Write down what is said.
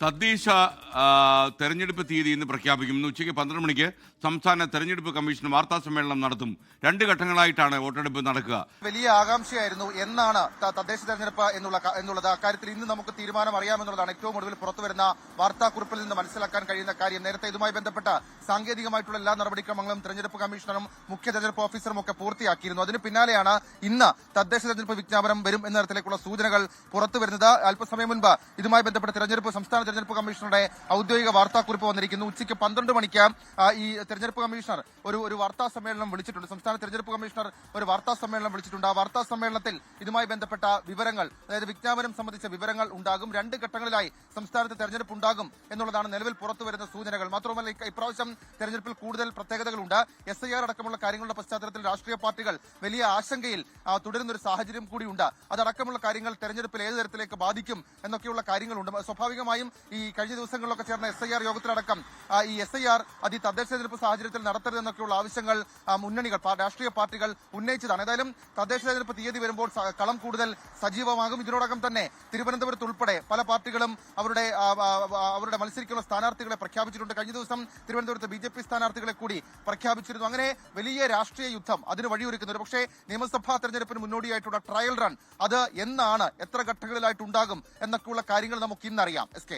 തദ്ദേശ തെരഞ്ഞെടുപ്പ് തീയതി ഇന്ന് പ്രഖ്യാപിക്കും. ഉച്ചയ്ക്ക് 12 മണിക്ക് സംസ്ഥാന തെരഞ്ഞെടുപ്പ് കമ്മീഷൻ വാർത്താ സമ്മേളനം നടത്തും. 2 ഘട്ടങ്ങളായിട്ടാണ് വോട്ടെടുപ്പ് നടക്കുക. വലിയ ആകാംക്ഷയായിരുന്നു എന്നാണ് തദ്ദേശ തെരഞ്ഞെടുപ്പ് എന്നുള്ളത്. അക്കാര്യത്തിൽ ഇന്ന് നമുക്ക് തീരുമാനം അറിയാമെന്നുള്ളതാണ് ഏറ്റവും ഒടുവിൽ പുറത്തുവരുന്ന വാർത്താക്കുറിപ്പിൽ നിന്ന് മനസ്സിലാക്കാൻ കഴിയുന്ന കാര്യം. നേരത്തെ ഇതുമായി ബന്ധപ്പെട്ട സാങ്കേതികമായിട്ടുള്ള എല്ലാ നടപടിക്രമങ്ങളും തെരഞ്ഞെടുപ്പ് കമ്മീഷണറും മുഖ്യ തെരഞ്ഞെടുപ്പ് ഓഫീസറും ഒക്കെ പൂർത്തിയാക്കിയിരുന്നു. അതിന് പിന്നാലെയാണ് ഇന്ന് തദ്ദേശ തെരഞ്ഞെടുപ്പ് വിജ്ഞാപനം വരും എന്ന തരത്തിലേക്കുള്ള സൂചനകൾ പുറത്തുവരുന്നത്. അല്പസമയം മുൻപ് ഇതുമായി ബന്ധപ്പെട്ട സംസ്ഥാന തെരഞ്ഞെടുപ്പ് കമ്മീഷണറുടെ ഔദ്യോഗിക വാർത്താക്കുറിപ്പ് വന്നിരിക്കുന്നു. ഉച്ചയ്ക്ക് 12 മണിക്ക് ഈ തെരഞ്ഞെടുപ്പ് കമ്മീഷണർ ഒരു വാർത്താ സമ്മേളനം വിളിച്ചിട്ടുണ്ട്. സംസ്ഥാന തെരഞ്ഞെടുപ്പ് കമ്മീഷണർ ഒരു വാർത്താ സമ്മേളനം വിളിച്ചിട്ടുണ്ട്. ആ വാർത്താ സമ്മേളനത്തിൽ ഇതുമായി ബന്ധപ്പെട്ട വിവരങ്ങൾ, അതായത് വിജ്ഞാപനം സംബന്ധിച്ച വിവരങ്ങൾ ഉണ്ടാകും. 2 ഘട്ടങ്ങളിലായി സംസ്ഥാനത്ത് തെരഞ്ഞെടുപ്പ് ഉണ്ടാകും എന്നുള്ളതാണ് നിലവിൽ പുറത്തുവരുന്ന സൂചനകൾ. മാത്രമല്ല, ഇപ്രാവശ്യം തെരഞ്ഞെടുപ്പിൽ കൂടുതൽ പ്രത്യേകതകളുണ്ട്. SIR അടക്കമുള്ള കാര്യങ്ങളുടെ പശ്ചാത്തലത്തിൽ രാഷ്ട്രീയ പാർട്ടികൾ വലിയ ആശങ്കയിൽ തുടരുന്ന ഒരു സാഹചര്യം കൂടിയുണ്ട്. അതടക്കമുള്ള കാര്യങ്ങൾ തെരഞ്ഞെടുപ്പിൽ ഏത് തരത്തിലേക്ക് ബാധിക്കും എന്നൊക്കെയുള്ള കാര്യങ്ങളുണ്ട്. സ്വാഭാവികമായും ഈ കഴിഞ്ഞ ദിവസങ്ങളിലൊക്കെ ചേർന്ന SIR യോഗത്തിലടക്കം ഈ SIR തദ്ദേശ തെരഞ്ഞെടുപ്പ് സാഹചര്യത്തിൽ നടത്തരുതെന്നൊക്കെയുള്ള ആവശ്യങ്ങൾ മുന്നണികൾ, രാഷ്ട്രീയ പാർട്ടികൾ ഉന്നയിച്ചതാണ്. ഏതായാലും തദ്ദേശ തെരഞ്ഞെടുപ്പ് തീയതി വരുമ്പോൾ കളം കൂടുതൽ സജീവമാകും. ഇതിനോടകം തന്നെ തിരുവനന്തപുരത്ത് ഉൾപ്പെടെ പല പാർട്ടികളും അവരുടെ മത്സരിക്കുന്ന സ്ഥാനാർത്ഥികളെ പ്രഖ്യാപിച്ചിട്ടുണ്ട്. കഴിഞ്ഞ ദിവസം തിരുവനന്തപുരത്ത് BJP സ്ഥാനാർത്ഥികളെ കൂടി പ്രഖ്യാപിച്ചിരുന്നു. അങ്ങനെ വലിയ രാഷ്ട്രീയ യുദ്ധം അതിന് വഴിയൊരുക്കുന്നു. പക്ഷേ നിയമസഭാ തെരഞ്ഞെടുപ്പിന് മുന്നോടിയായിട്ടുള്ള ട്രയൽ റൺ അത് എന്നാണ്, എത്ര ഘട്ടങ്ങളിലായിട്ടുണ്ടാകും എന്നൊക്കെയുള്ള കാര്യങ്ങൾ നമുക്ക് ഇന്നറിയാം. SK